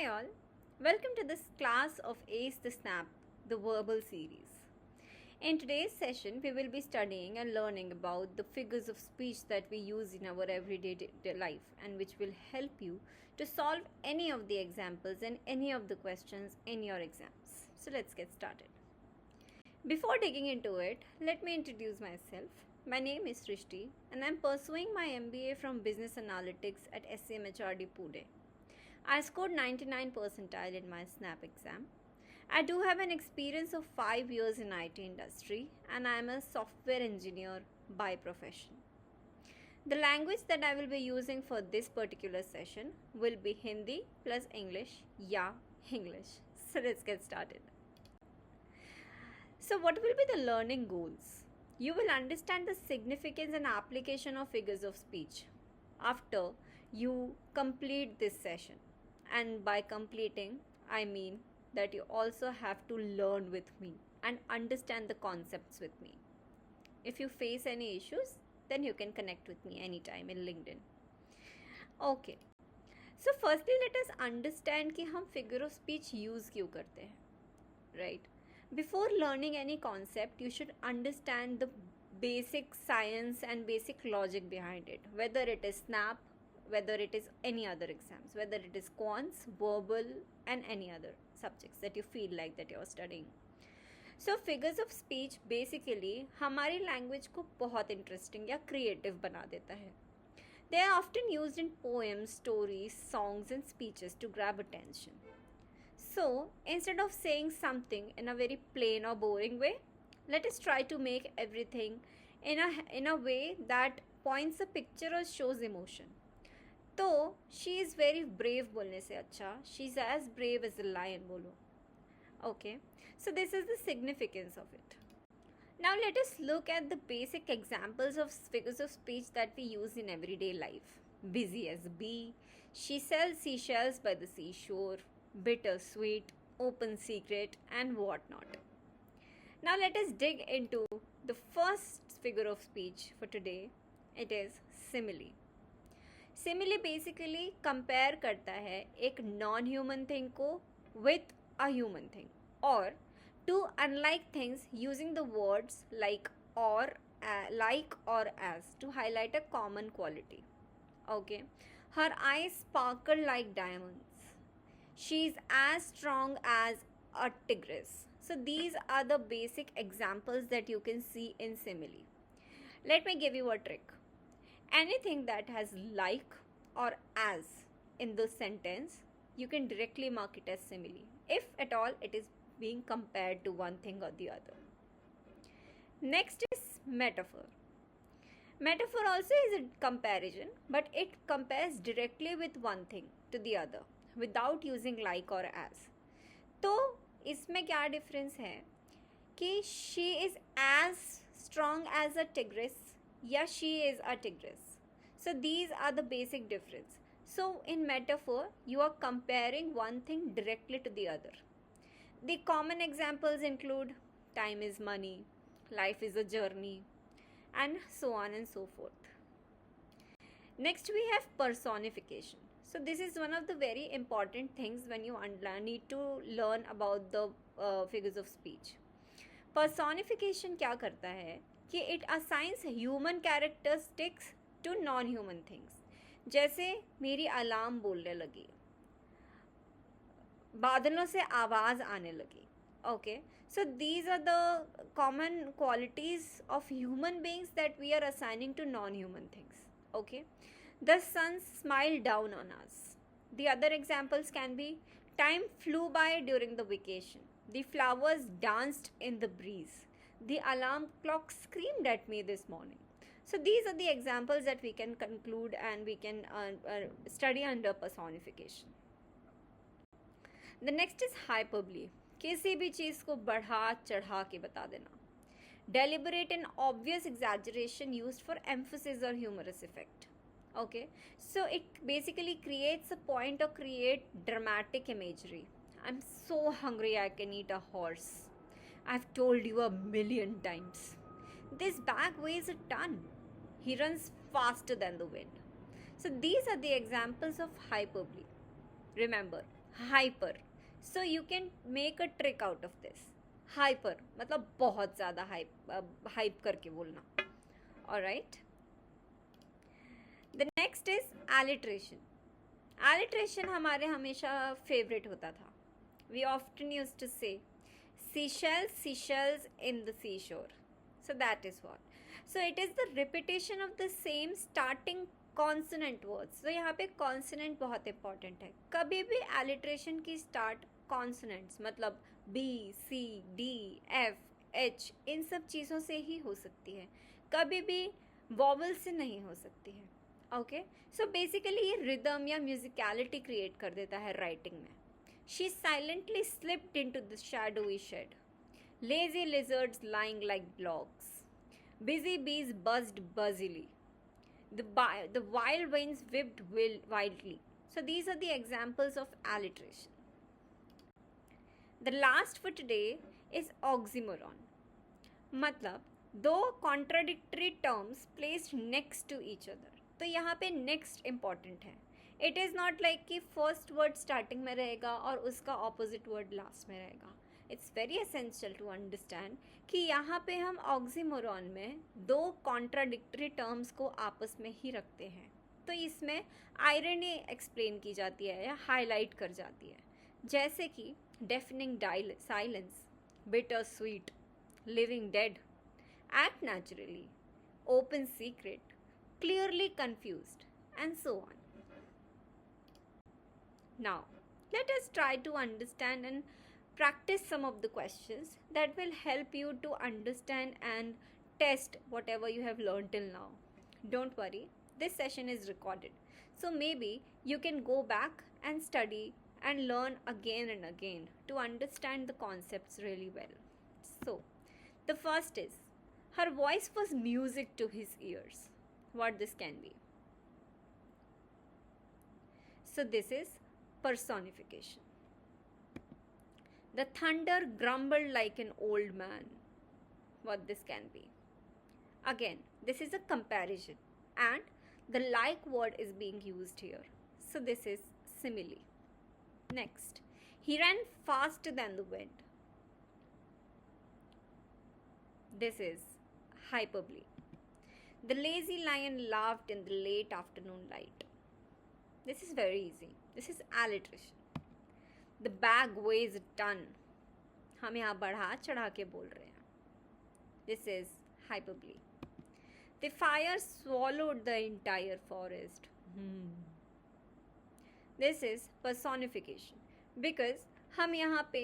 Hi all, welcome to this class of Ace the Snap, the verbal series. In today's session, we will be studying and learning about the figures of speech that we use in our everyday life and which will help you to solve any of the examples and any of the questions in your exams. So let's get started. Before digging into it, let me introduce myself. My name is Srishti and I'm pursuing my MBA from Business Analytics at SCMHRD Pune. I scored 99 percentile in my SNAP exam. I do have an experience of 5 years in IT industry and I am a software engineer by profession. The language that I will be using for this particular session will be Hindi plus English. Yeah, English. So let's get started. So what will be the learning goals? You will understand the significance and application of figures of speech after you complete this session. And by completing, I mean that you also have to learn with me and understand the concepts with me. If you face any issues, then you can connect with me anytime in LinkedIn. Okay. So firstly, let us understand कि हम figure of speech use क्यों करते हैं, right? Before learning any concept, you should understand the basic science and basic logic behind it, whether it is SNAP, whether it is any other exams, whether it is quants, verbal and any other subjects that you feel like that you are studying. So figures of speech basically हमारी language को बहुत interesting या creative बना देता है. They are often used in poems, stories, songs and speeches to grab attention. So instead of saying something in a very plain or boring way, let us try to make everything in a way that points a picture or shows emotion. तो she is very brave बोलने से अच्छा she is as brave as a lion बोलो. Okay, so this is the significance of it. Now let us look at the basic examples of figures of speech that we use in everyday life. Busy as bee, she sells sea shells by the sea shore, bitter sweet, open secret and what not. Now let us dig into the first figure of speech for today. It is simile. Simile basically compare करता है एक non human thing को with a human thing और two unlike things using the words like और as to highlight a common quality. Okay, her eyes sparkle like diamonds. She is as strong as a tigress. So these are the basic examples that you can see in simile. Let me give you a trick. Anything that has like or as in the sentence, you can directly mark it as simile, if at all it is being compared to one thing or the other. Next is metaphor. Metaphor also is a comparison, but it compares directly with one thing to the other without using like or as. तो इसमें क्या difference है कि she is as strong as a tigress या she is a tigress. So these are the basic difference. So in metaphor, you are comparing one thing directly to the other. The common examples include time is money, life is a journey, and so on and so forth. Next we have personification. So this is one of the very important things when you need to learn about the figures of speech. Personification क्या करता है कि it assigns human characteristics to non-human things. जैसे मेरी alarm बोलने लगी, बादलों से आवाज़ आने लगी. Okay, so these are the common qualities of human beings that we are assigning to non-human things. Okay, the sun smiled down on us. The other examples can be time flew by during the vacation. The flowers danced in the breeze. The alarm clock screamed at me this morning. So these are the examples that we can conclude and we can study under personification. The next is hyperbole. किसी भी चीज़ को बढ़ा चढ़ा के बता देना. Deliberate and obvious exaggeration used for emphasis or humorous effect. Okay, so it basically creates a point or create dramatic imagery. I'm so hungry I can eat a horse. I've told you 1,000,000 times. This bag weighs a ton. He runs faster than the wind. So these are the examples of hyperbole. Remember, hyper. So you can make a trick out of this. Hyper मतलब बहुत ज़्यादा hype करके बोलना. Alright. The next is alliteration. Alliteration हमारे हमेशा favourite होता था. We often use to से seashells, seashells in the seashore. So that is what. So it is the repetition of the same starting consonant words. So यहाँ पे consonant बहुत important है. कभी भी alliteration की start consonants मतलब B, C, D, F, H इन सब चीज़ों से ही हो सकती है. कभी भी vowel से नहीं हो सकती है. ओके. सो बेसिकली ये रिदम या म्यूजिकलिटी क्रिएट कर देता है राइटिंग में. She silently slipped into the shadowy shed. Lazy lizards lying like blocks. Busy bees buzzed buzzily. The wild winds whipped wildly. So these are the examples of alliteration. The last for today is oxymoron. मतलब दो contradictory terms placed next to each other. तो यहाँ पे next important है. It is not like कि first word starting में रहेगा और उसका ऑपोजिट वर्ड लास्ट में रहेगा. It's very essential to understand कि यहाँ पे हम ऑक्सीमोरॉन में दो कॉन्ट्राडिक्टरी टर्म्स को आपस में ही रखते हैं. तो इसमें आयरनी एक्सप्लेन की जाती है या हाईलाइट कर जाती है. जैसे कि deafening silence, bitter sweet, living dead, act naturally, open secret, clearly confused and so on. Now, let us try to understand and practice some of the questions that will help you to understand and test whatever you have learned till now. Don't worry, this session is recorded. So maybe you can go back and study and learn again and again to understand the concepts really well. So, the first is, her voice was music to his ears. What this can be? So this is personification. The thunder grumbled like an old man. What this can be? Again, this is a comparison and the like word is being used here. So this is simile. Next, he ran faster than the wind. This is hyperbole. The lazy lion laughed in the late afternoon light. This is very easy. This is alliteration. The bag weighs a ton. हम यहाँ बढ़ा चढ़ा के बोल रहे हैं. This is hyperbole. The fire swallowed the entire forest. This is personification. Because हम यहाँ पे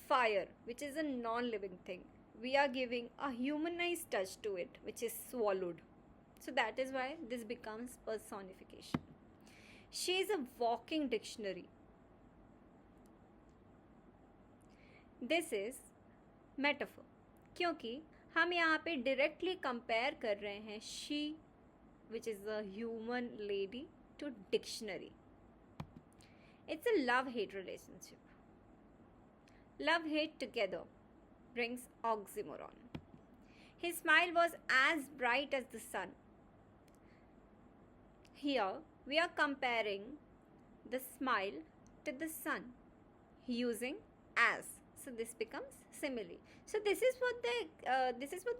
fire, which is a non-living thing, we are giving a humanized touch to it, which is swallowed. So that is why this becomes personification. She is a walking dictionary. This is metaphor. क्योंकि हम यहाँ पे directly compare कर रहे हैं she, which is a human lady, to dictionary. It's a love-hate relationship. Love-hate together brings oxymoron. His smile was as bright as the sun. Here, we are comparing the smile to the sun using as. So this becomes simile. So this is what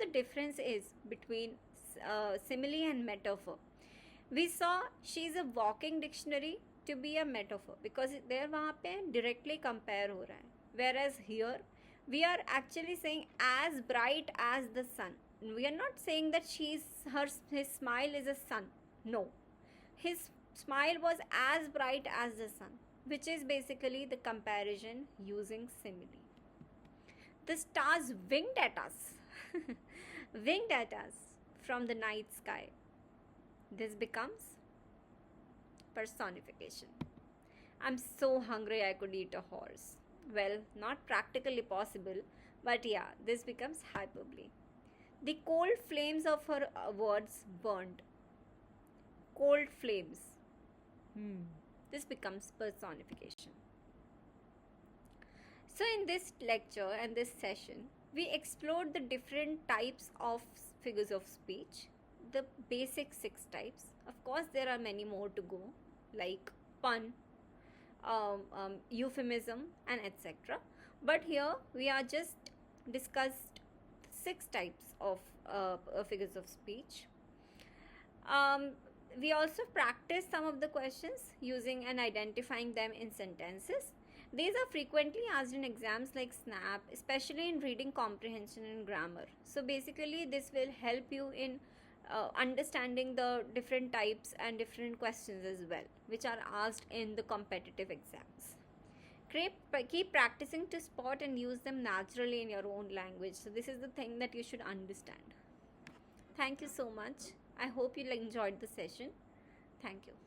the difference is between simile and metaphor. We saw she is a walking dictionary to be a metaphor because there वहाँ पे directly compare हो रहा है. Whereas here we are actually saying as bright as the sun. We are not saying that his smile is a sun. No. His smile was as bright as the sun, which is basically the comparison using simile. The stars winked at us. Winked at us from the night sky. This becomes personification. I'm so hungry I could eat a horse. Well, not practically possible, but yeah, this becomes hyperbole. The cold flames of her words burned. Cold flames. This becomes personification. So in this lecture and this session, we explored the different types of figures of speech, the basic 6 types. Of course, there are many more to go, like pun, euphemism, and etc. But here we are just discussed 6 types of figures of speech. um, we also practice some of the questions using and identifying them in sentences. These are frequently asked in exams like SNAP, especially in reading comprehension and grammar. So basically, this will help you in understanding the different types and different questions as well, which are asked in the competitive exams. Keep practicing to spot and use them naturally in your own language. So this is the thing that you should understand. Thank you so much. I hope you enjoyed the session. Thank you.